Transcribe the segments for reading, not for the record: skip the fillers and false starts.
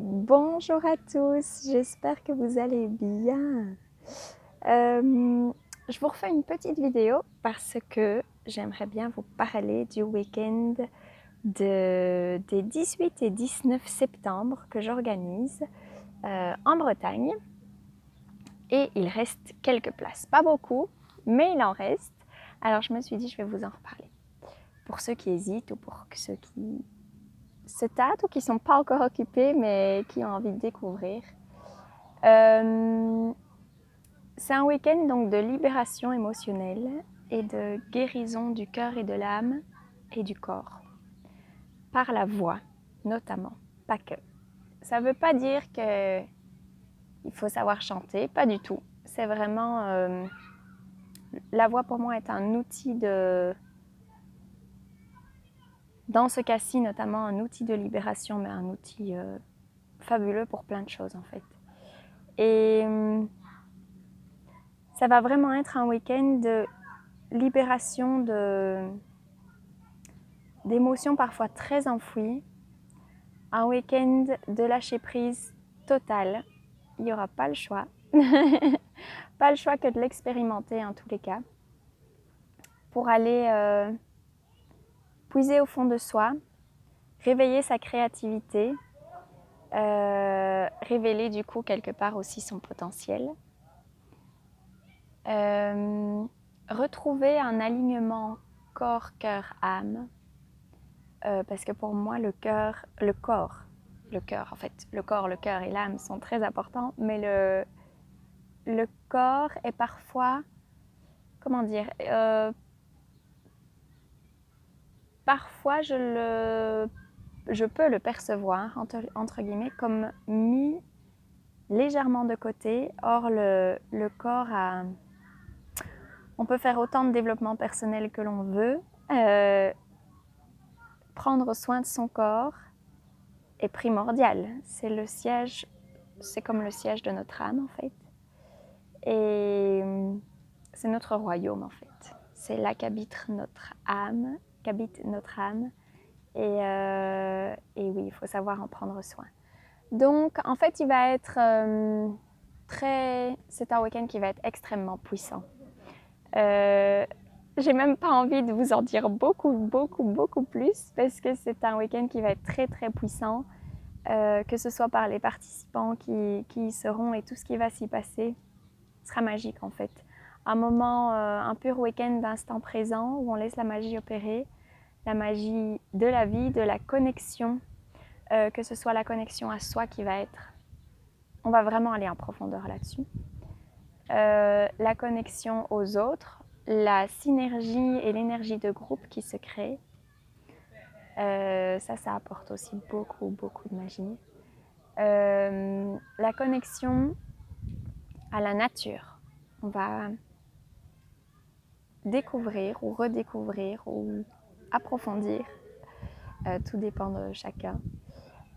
Bonjour à tous, j'espère que vous allez bien. Je vous refais une petite vidéo parce que j'aimerais bien vous parler du week-end des 18 et 19 septembre que j'organise en Bretagne. Et il reste quelques places, pas beaucoup, mais il en reste. Alors je me suis dit, je vais vous en reparler. Pour ceux qui hésitent ou pour ceux qui se tâtent ou qui ne sont pas encore occupés mais qui ont envie de découvrir. C'est un week-end donc de libération émotionnelle et de guérison du cœur et de l'âme et du corps. Par la voix, notamment, pas que. Ça ne veut pas dire qu'il faut savoir chanter, pas du tout. C'est vraiment... la voix pour moi est un outil de... Dans ce cas-ci, notamment un outil de libération, mais un outil fabuleux pour plein de choses en fait. Et ça va vraiment être un week-end de libération d'émotions parfois très enfouies, un week-end de lâcher prise totale. Il n'y aura pas le choix, pas le choix que de l'expérimenter en tous les cas, pour aller puiser au fond de soi, réveiller sa créativité, révéler du coup quelque part aussi son potentiel, retrouver un alignement corps, cœur, âme, parce que pour moi le cœur en fait, le corps, le cœur et l'âme sont très importants, mais le corps est parfois, comment dire, parfois je peux le percevoir entre guillemets comme mis légèrement de côté. Or le corps a, on peut faire autant de développement personnel que l'on veut, prendre soin de son corps est primordial. C'est le siège, c'est comme le siège de notre âme en fait. Et c'est notre royaume en fait. C'est là qu'habite notre âme, Et oui, il faut savoir en prendre soin. Donc en fait, il va être c'est un week-end qui va être extrêmement puissant. J'ai même pas envie de vous en dire beaucoup plus parce que c'est un week-end qui va être très puissant, que ce soit par les participants qui y seront et tout ce qui va s'y passer sera magique en fait. Un moment, un pur week-end d'instant présent où on laisse la magie opérer, la magie de la vie, de la connexion, que ce soit la connexion à soi qui va être... On va vraiment aller en profondeur là-dessus. La connexion aux autres, la synergie et l'énergie de groupe qui se crée. Ça apporte aussi beaucoup de magie. La connexion à la nature. On va découvrir ou redécouvrir ou approfondir, tout dépend de chacun.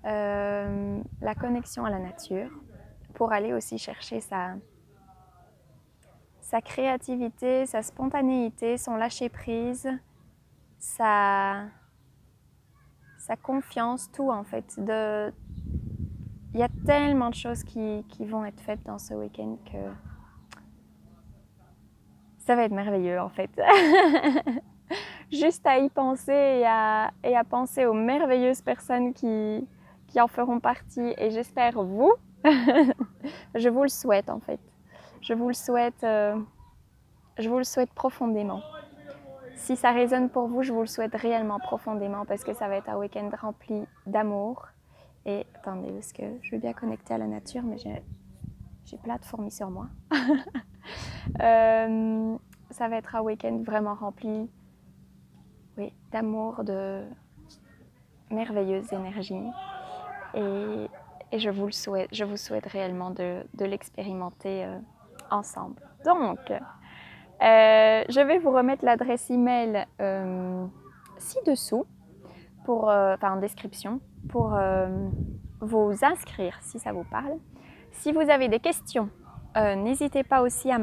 La connexion à la nature pour aller aussi chercher sa créativité, sa spontanéité, son lâcher-prise, sa confiance, tout en fait. Il y a tellement de choses qui vont être faites dans ce week-end que ça va être merveilleux en fait. Juste à y penser et à penser aux merveilleuses personnes qui en feront partie, et j'espère vous, je vous le souhaite en fait. Je vous le souhaite profondément. Si ça résonne pour vous, je vous le souhaite réellement profondément parce que ça va être un week-end rempli d'amour. Et attendez, parce que je veux bien connecter à la nature, mais j'ai plein de fourmis sur moi. Ça va être un week-end vraiment rempli, oui, d'amour, de merveilleuse énergie. Et je vous souhaite réellement de l'expérimenter ensemble. Donc, je vais vous remettre l'adresse email ci-dessous, en description, pour vous inscrire si ça vous parle. Si vous avez des questions, n'hésitez pas aussi à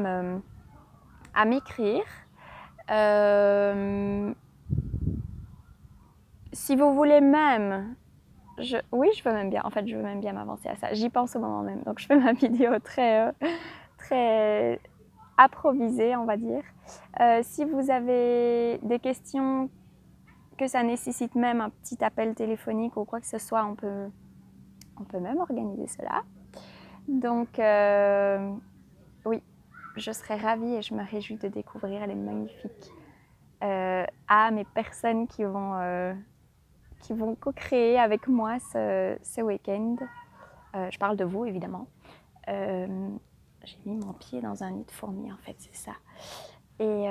m'écrire. Si vous voulez même, Oui, je veux même bien. En fait, je veux même bien m'avancer à ça. J'y pense au moment même. Donc, je fais ma vidéo très improvisée, on va dire. Si vous avez des questions que ça nécessite même un petit appel téléphonique ou quoi que ce soit, on peut même organiser cela. Donc, oui, je serais ravie et je me réjouis de découvrir les magnifiques âmes et personnes qui vont co-créer avec moi ce week-end. Je parle de vous, évidemment. J'ai mis mon pied dans un nid de fourmis, en fait, c'est ça. Et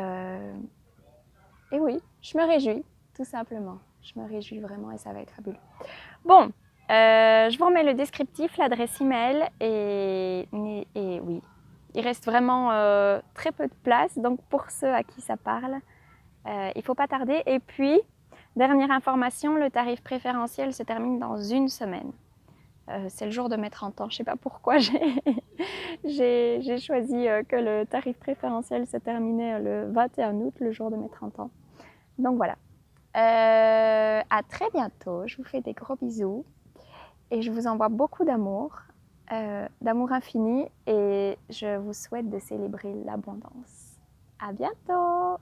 oui, je me réjouis, tout simplement. Je me réjouis vraiment et ça va être fabuleux. Bon, je vous remets le descriptif, l'adresse email et oui, il reste vraiment très peu de place. Donc pour ceux à qui ça parle, il ne faut pas tarder. Et puis, dernière information, le tarif préférentiel se termine dans une semaine. C'est le jour de mes 30 ans. Je ne sais pas pourquoi j'ai choisi que le tarif préférentiel se terminait le 21 août, le jour de mes 30 ans. Donc voilà. À très bientôt. Je vous fais des gros bisous. Et je vous envoie beaucoup d'amour infini. Et je vous souhaite de célébrer l'abondance. À bientôt!